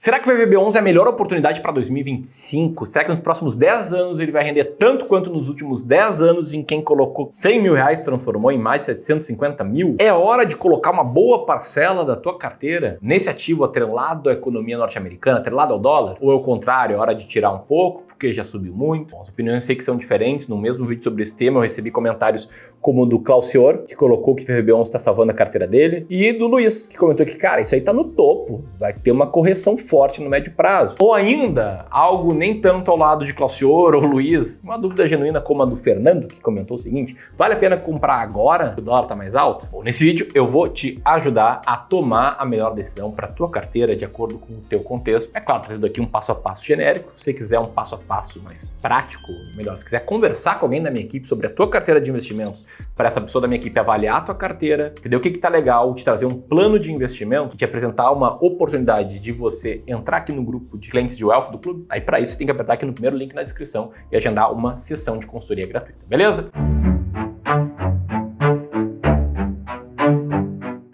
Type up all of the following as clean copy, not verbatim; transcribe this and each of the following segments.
Será que o VVB11 é a melhor oportunidade para 2025? Será que nos próximos 10 anos ele vai render tanto quanto nos últimos 10 anos em quem colocou 100 mil reais transformou em mais de 750 mil? É hora de colocar uma boa parcela da tua carteira nesse ativo atrelado à economia norte-americana, atrelado ao dólar? Ou é o contrário, é hora de tirar um pouco porque já subiu muito? Bom, as opiniões eu sei que são diferentes. No mesmo vídeo sobre esse tema eu recebi comentários como o do Claucior, que colocou que o VVB11 está salvando a carteira dele, e do Luiz, que comentou que, cara, isso aí tá no topo, vai ter uma correção forte no médio prazo. Ou ainda, algo nem tanto ao lado de Claucior ou Luiz, uma dúvida genuína como a do Fernando, que comentou o seguinte: vale a pena comprar agora que o dólar tá mais alto? Bom, nesse vídeo eu vou te ajudar a tomar a melhor decisão para tua carteira de acordo com o teu contexto. É claro, trazendo aqui um passo a passo genérico. Se você quiser um passo a passo mais prático, melhor, se quiser conversar com alguém da minha equipe sobre a tua carteira de investimentos, para essa pessoa da minha equipe avaliar a tua carteira, entender o que tá legal, te trazer um plano de investimento, te apresentar uma oportunidade de você entrar aqui no grupo de clientes de Wealth do clube, aí para isso você tem que apertar aqui no primeiro link na descrição e agendar uma sessão de consultoria gratuita, beleza?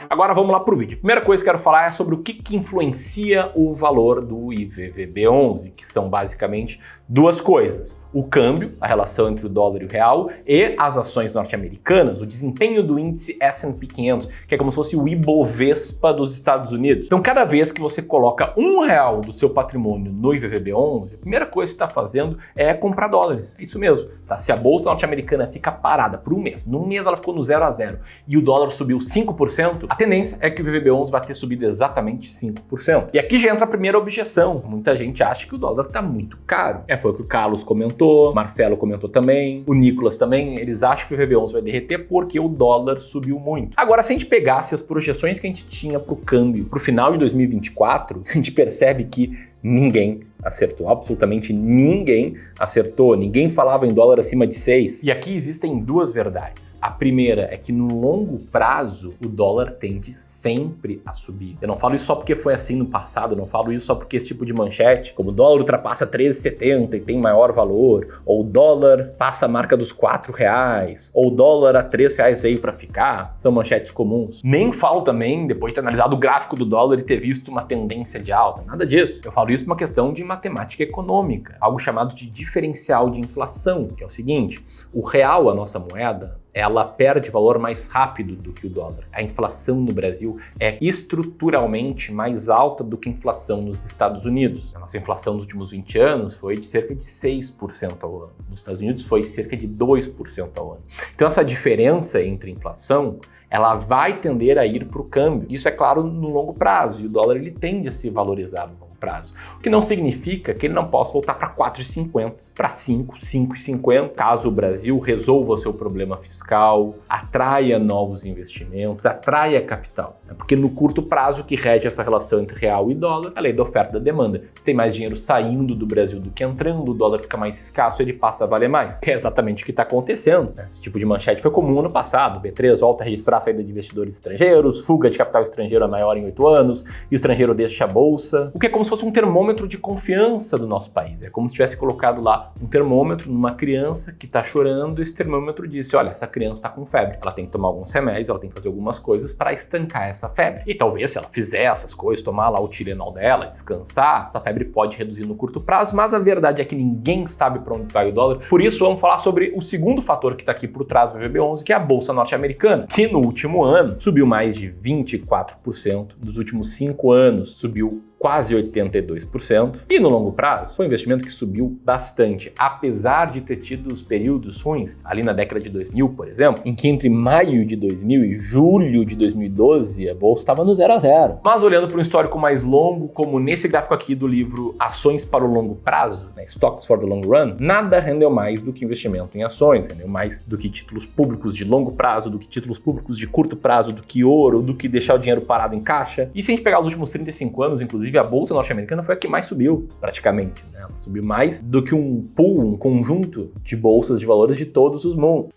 Agora vamos lá para o vídeo. Primeira coisa que eu quero falar é sobre o que influencia o valor do IVVB11, que são basicamente duas coisas: o câmbio, a relação entre o dólar e o real, e as ações norte-americanas, o desempenho do índice S&P 500, que é como se fosse o Ibovespa dos Estados Unidos. Então, cada vez que você coloca R$1 do seu patrimônio no IVVB11, a primeira coisa que você está fazendo é comprar dólares. É isso mesmo. Tá? Se a bolsa norte-americana fica parada por um mês, num mês ela ficou no 0 a 0 e o dólar subiu 5%, a tendência é que o IVVB11 vai ter subido exatamente 5%. E aqui já entra a primeira objeção. Muita gente acha que o dólar está muito caro. Foi o que o Carlos comentou, Marcelo comentou também, o Nicolas também. Eles acham que o IVVB11 vai derreter porque o dólar subiu muito. Agora, se a gente pegasse as projeções que a gente tinha para o câmbio para o final de 2024, a gente percebe que ninguém acertou, absolutamente ninguém acertou, ninguém falava em dólar acima de 6. E aqui existem duas verdades. A primeira é que no longo prazo o dólar tende sempre a subir. Eu não falo isso só porque foi assim no passado, eu não falo isso só porque esse tipo de manchete, como o dólar ultrapassa 13,70 e tem maior valor, ou o dólar passa a marca dos R$4, ou o dólar a R$3 veio para ficar, são manchetes comuns. Nem falo também, depois de ter analisado o gráfico do dólar e ter visto uma tendência de alta, nada disso. Eu falo isso por uma questão de matemática econômica, algo chamado de diferencial de inflação, que é o seguinte: o real, a nossa moeda, ela perde valor mais rápido do que o dólar. A inflação no Brasil é estruturalmente mais alta do que a inflação nos Estados Unidos. A nossa inflação nos últimos 20 anos foi de cerca de 6% ao ano. Nos Estados Unidos foi cerca de 2% ao ano. Então essa diferença entre inflação, ela vai tender a ir para o câmbio. Isso é claro no longo prazo, e o dólar ele tende a se valorizar no longo prazo. O que não significa que ele não possa voltar para 4,50, para 5, 5,50, caso o Brasil resolva o seu problema fiscal, atraia novos investimentos, atraia capital. Porque no curto prazo, o que rege essa relação entre real e dólar é a lei da oferta e da demanda. Se tem mais dinheiro saindo do Brasil do que entrando, o dólar fica mais escasso, ele passa a valer mais. Que é exatamente o que está acontecendo. Esse tipo de manchete foi comum no passado. O B3 volta a registrar a saída de investidores estrangeiros, fuga de capital estrangeiro a maior em 8 anos, estrangeiro deixa a bolsa. O que é como se fosse um termômetro de confiança do nosso país. É como se tivesse colocado lá um termômetro numa criança que está chorando, e esse termômetro disse: olha, essa criança está com febre, ela tem que tomar alguns remédios, ela tem que fazer algumas coisas para estancar essa febre. E talvez se ela fizer essas coisas, tomar lá o Tilenol dela, descansar, essa febre pode reduzir no curto prazo, mas a verdade é que ninguém sabe para onde vai o dólar. Por isso vamos falar sobre o segundo fator que está aqui por trás do VVB11, que é a bolsa norte-americana, que no último ano subiu mais de 24%, nos últimos 5 anos subiu quase 82%, e no longo prazo foi um investimento que subiu bastante, apesar de ter tido os períodos ruins, ali na década de 2000, por exemplo, em que entre maio de 2000 e julho de 2012 a bolsa estava no 0 a 0. Mas olhando para um histórico mais longo, como nesse gráfico aqui do livro Ações para o Longo Prazo, né, Stocks for the Long Run, nada rendeu mais do que investimento em ações, rendeu mais do que títulos públicos de longo prazo, do que títulos públicos de curto prazo, do que ouro, do que deixar o dinheiro parado em caixa. E se a gente pegar os últimos 35 anos, inclusive a bolsa norte-americana foi a que mais subiu, praticamente, né? Ela subiu mais do que um pool, um conjunto de bolsas de valores de todos os mundos.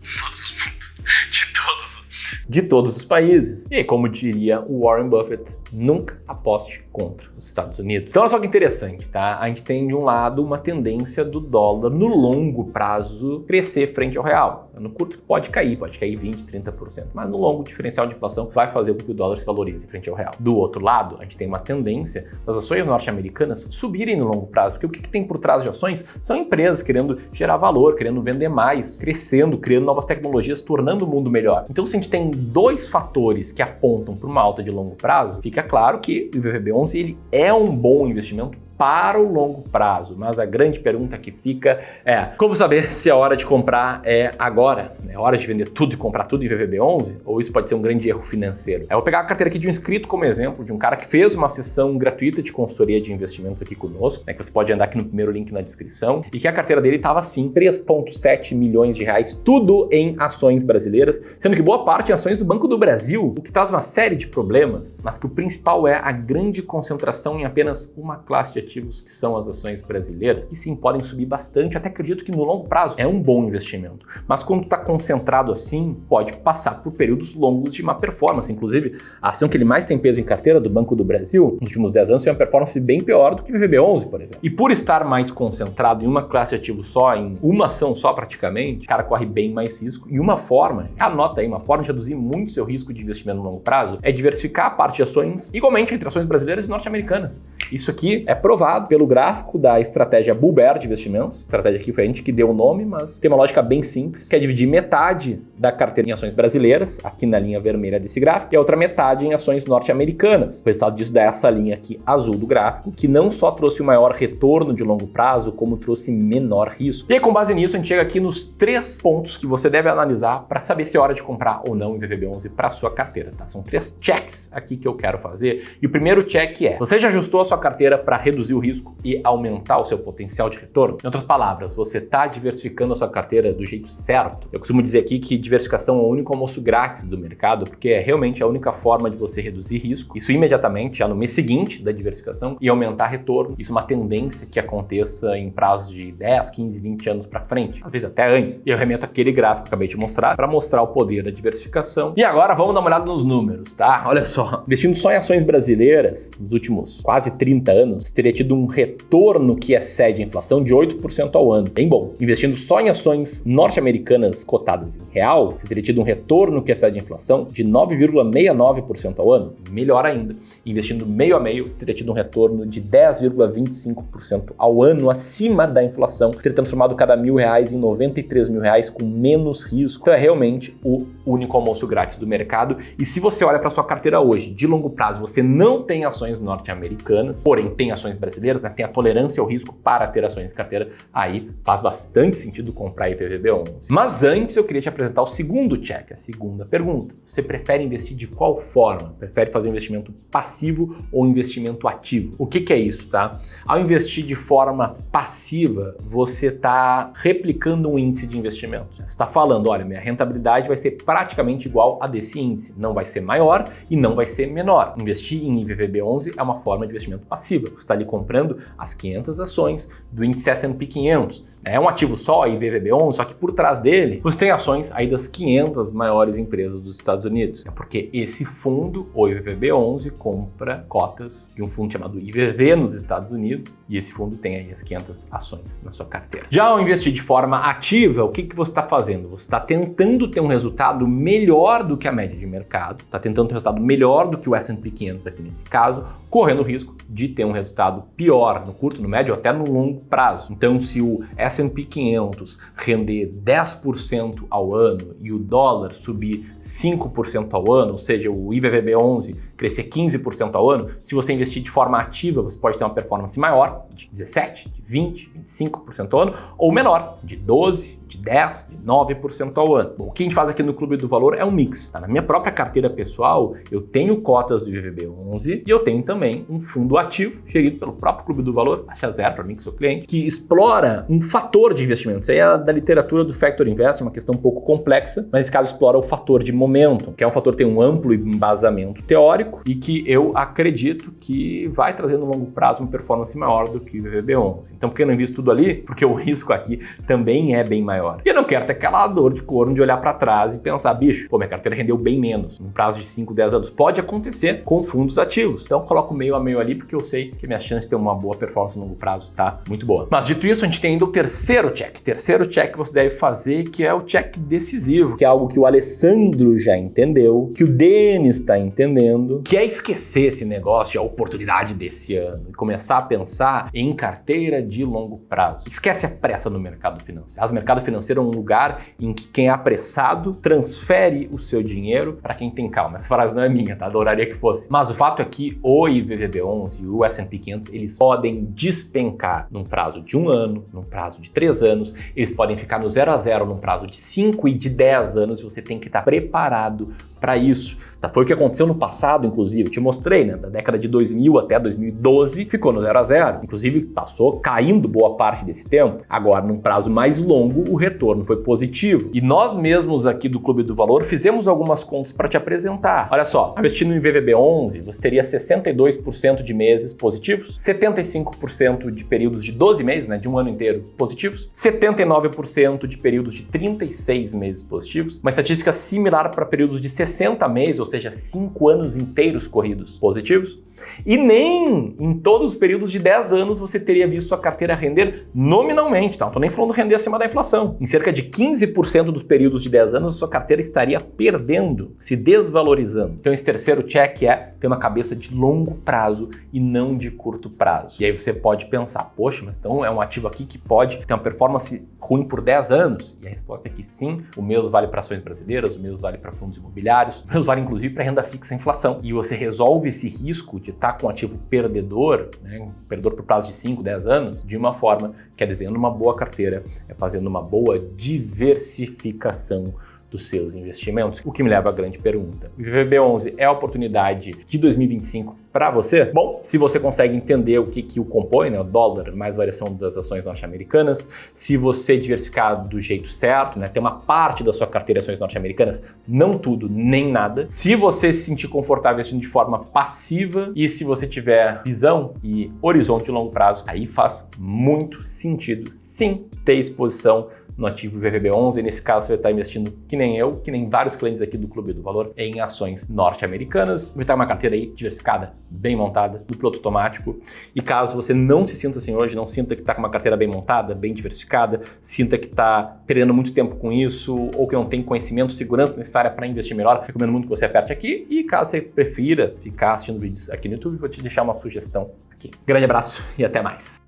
De todos os países. E aí, como diria o Warren Buffett, nunca aposte contra os Estados Unidos. Então olha só que interessante, tá? A gente tem de um lado uma tendência do dólar no longo prazo crescer frente ao real. No curto pode cair 20%, 30%, mas no longo o diferencial de inflação vai fazer com que o dólar se valorize frente ao real. Do outro lado, a gente tem uma tendência das ações norte-americanas subirem no longo prazo, porque o que tem por trás de ações são empresas querendo gerar valor, querendo vender mais, crescendo, criando novas tecnologias, tornando o mundo melhor. Então, se a gente tem dois fatores que apontam para uma alta de longo prazo, fica claro que o IVVB11 ele é um bom investimento para o longo prazo, mas a grande pergunta que fica é como saber se a hora de comprar é agora? É hora de vender tudo e comprar tudo em VVB11? Ou isso pode ser um grande erro financeiro? Eu vou pegar a carteira aqui de um inscrito como exemplo, de um cara que fez uma sessão gratuita de consultoria de investimentos aqui conosco, que você pode andar aqui no primeiro link na descrição, e que a carteira dele estava assim, 3,7 milhões de reais, tudo em ações brasileiras, sendo que boa parte em ações do Banco do Brasil, o que traz uma série de problemas, mas que o principal é a grande concentração em apenas uma classe de ativos, que são as ações brasileiras, que sim, podem subir bastante. Até acredito que no longo prazo é um bom investimento. Mas quando está concentrado assim, pode passar por períodos longos de má performance. Inclusive, a ação que ele mais tem peso em carteira do Banco do Brasil, nos últimos 10 anos, tem uma performance bem pior do que o VVB11, por exemplo. E por estar mais concentrado em uma classe de ativos só, em uma ação só praticamente, o cara corre bem mais risco. E uma forma, anota aí, uma forma de reduzir muito seu risco de investimento no longo prazo é diversificar a parte de ações igualmente entre ações brasileiras e norte-americanas. Isso aqui é provado pelo gráfico da estratégia Bull Bear de investimentos. Estratégia aqui foi a gente que deu o nome, mas tem uma lógica bem simples, que é dividir metade da carteira em ações brasileiras, aqui na linha vermelha desse gráfico, e a outra metade em ações norte-americanas. O resultado disso dá essa linha aqui azul do gráfico, que não só trouxe o maior retorno de longo prazo, como trouxe menor risco. E aí, com base nisso, a gente chega aqui nos 3 pontos que você deve analisar para saber se é hora de comprar ou não em VVB11 para sua carteira, tá? São 3 checks aqui que eu quero fazer. E o primeiro check é: você já ajustou a sua carteira para reduzir o risco e aumentar o seu potencial de retorno? Em outras palavras, você está diversificando a sua carteira do jeito certo? Eu costumo dizer aqui que diversificação é o único almoço grátis do mercado, porque é realmente a única forma de você reduzir risco. Isso imediatamente, já no mês seguinte da diversificação, e aumentar retorno. Isso é uma tendência que aconteça em prazos de 10, 15, 20 anos para frente, às vezes até antes. E eu remeto aquele gráfico que eu acabei de mostrar para mostrar o poder da diversificação. E agora vamos dar uma olhada nos números, tá? Olha só, investindo só em ações brasileiras nos últimos quase 30 anos, você teria tido um retorno que excede a inflação de 8% ao ano. Bem bom. Investindo só em ações norte-americanas cotadas em real, você teria tido um retorno que excede a inflação de 9,69% ao ano. Melhor ainda. Investindo meio a meio, você teria tido um retorno de 10,25% ao ano acima da inflação, teria transformado cada R$1.000 em R$93.000 com menos risco. Então é realmente o único almoço grátis do mercado. E se você olha para sua carteira hoje, de longo prazo, você não tem ações norte-americanas, porém tem ações brasileiras, né? Tem a tolerância ao risco para ter ações em carteira, aí faz bastante sentido comprar IVVB11. Mas antes eu queria te apresentar o segundo check, a segunda pergunta. Você prefere investir de qual forma? Prefere fazer investimento passivo ou investimento ativo? O que é isso, tá? Ao investir de forma passiva, você está replicando um índice de investimento. Você está falando, olha, minha rentabilidade vai ser praticamente igual a desse índice. Não vai ser maior e não vai ser menor. Investir em IVVB11 é uma forma de investimento passiva. Você está ali comprando as 500 ações do índice S&P 500. É um ativo só, IVVB11, só que por trás dele você tem ações aí das 500 maiores empresas dos Estados Unidos. É porque esse fundo, o IVVB11, compra cotas de um fundo chamado IVV nos Estados Unidos, e esse fundo tem aí as 500 ações na sua carteira. Já ao investir de forma ativa, o que você está fazendo? Você está tentando ter um resultado melhor do que a média de mercado, está tentando ter um resultado melhor do que o S&P 500 aqui nesse caso, correndo o risco de ter um resultado pior no curto, no médio ou até no longo prazo. Então, se o S&P 500 render 10% ao ano e o dólar subir 5% ao ano, ou seja, o IVVB11 crescer 15% ao ano, se você investir de forma ativa, você pode ter uma performance maior, de 17%, de 20%, 25% ao ano, ou menor, de 12%, de 10%, de 9% ao ano. Bom, o que a gente faz aqui no Clube do Valor é um mix. Tá? Na minha própria carteira pessoal, eu tenho cotas do IVVB11 e eu tenho também um fundo ativo, gerido pelo próprio Clube do Valor, taxa zero para mim que sou cliente, que explora um fator de investimento. Isso aí é da literatura do Factor Invest, uma questão um pouco complexa, mas nesse caso explora o fator de momento, que é um fator que tem um amplo embasamento teórico, histórico e que eu acredito que vai trazer no longo prazo uma performance maior do que o IVVB11. Então, por que eu não invisto tudo ali? Porque o risco aqui também é bem maior. E eu não quero ter aquela dor de corno de olhar para trás e pensar, bicho, pô, minha carteira rendeu bem menos num prazo de 5, 10 anos. Pode acontecer com fundos ativos. Então, eu coloco meio a meio ali porque eu sei que minha chance de ter uma boa performance no longo prazo tá muito boa. Mas dito isso, a gente tem ainda o terceiro check. Terceiro check que você deve fazer, que é o check decisivo, que é algo que o Alessandro já entendeu, que o Denis está entendendo, que é esquecer esse negócio, a oportunidade desse ano e começar a pensar em carteira de longo prazo. Esquece a pressa no mercado financeiro. O mercado financeiro é um lugar em que quem é apressado transfere o seu dinheiro para quem tem calma. Essa frase não é minha, tá? Adoraria que fosse. Mas o fato é que o IVVB11 e o S&P 500, eles podem despencar num prazo de 1 ano, num prazo de 3 anos, eles podem ficar no 0 a 0 num prazo de 5 e de 10 anos, e você tem que estar preparado para isso. Tá? Foi o que aconteceu no passado, inclusive. Eu te mostrei, né? Da década de 2000 até 2012, ficou no 0 a 0. Inclusive, passou caindo boa parte desse tempo. Agora, num prazo mais longo, o retorno foi positivo. E nós mesmos aqui do Clube do Valor fizemos algumas contas para te apresentar. Olha só, investindo em VVB11, você teria 62% de meses positivos, 75% de períodos de 12 meses, né? De um ano inteiro positivos, 79% de períodos de 36 meses positivos, uma estatística similar para períodos de 60 meses, ou seja, 5 anos inteiros corridos positivos, e nem em todos os períodos de 10 anos você teria visto a carteira render nominalmente, tá? Não tô nem falando render acima da inflação. Em cerca de 15% dos períodos de 10 anos, a sua carteira estaria perdendo, se desvalorizando. Então esse terceiro check é ter uma cabeça de longo prazo e não de curto prazo. E aí você pode pensar, poxa, mas então é um ativo aqui que pode ter uma performance ruim por 10 anos? E a resposta é que sim, o meu vale para ações brasileiras, o meu vale para fundos imobiliários, o meu vale inclusive para renda fixa e inflação. E você resolve esse risco de estar com um ativo perdedor, né, um perdedor por prazo de 5, 10 anos, de uma forma que é desenhando uma boa carteira, é fazendo uma boa diversificação dos seus investimentos. O que me leva à grande pergunta: o IVVB11 é a oportunidade de 2025 para você? Bom, se você consegue entender o que o compõe, né, o dólar mais variação das ações norte-americanas, se você diversificar do jeito certo, né, ter uma parte da sua carteira de ações norte-americanas, não tudo, nem nada, se você se sentir confortável investindo de forma passiva e se você tiver visão e horizonte de longo prazo, aí faz muito sentido, sim, ter exposição no ativo VVB11, e nesse caso você vai estar investindo que nem eu, que nem vários clientes aqui do Clube do Valor, em ações norte-americanas. Vai estar uma carteira aí diversificada, bem montada, do piloto automático. E caso você não se sinta assim hoje, não sinta que está com uma carteira bem montada, bem diversificada, sinta que está perdendo muito tempo com isso, ou que não tem conhecimento, segurança necessária para investir melhor, recomendo muito que você aperte aqui. E caso você prefira ficar assistindo vídeos aqui no YouTube, vou te deixar uma sugestão aqui. Grande abraço e até mais!